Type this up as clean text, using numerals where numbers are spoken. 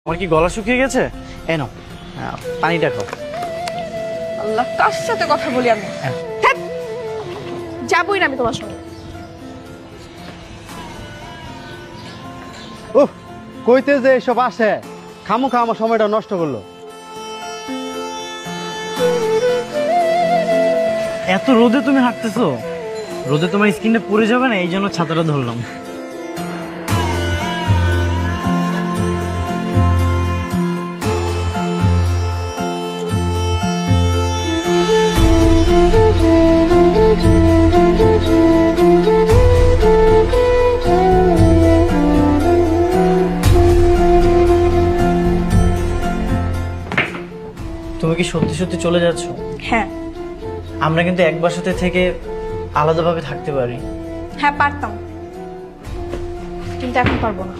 আমার কি গলা শুকিয়ে গেছে? এনো পানিটা খাও। আল্লাহ, কার সাথে কথা বলি আমি? হ্যাঁ। ধ্যাৎ, যাবোই না আমি তোমার সঙ্গে। উহ, কইতে যে এসব আসে খামোখা আমার সময়টা নষ্ট করলো। এত রোদে তুমি হাঁটতেছো? রোদে তোমার স্কিনটা পুড়ে যাবে না, এই জন্য ছাতাটা ধরলাম। তুমি কি সত্যি সত্যি চলে যাচ্ছ? হ্যাঁ আমরা কিন্তু এক বাসাতে থেকে আলাদাভাবে থাকতে পারি। হ্যাঁ পারতাম, কিন্তু এখন পারবো না।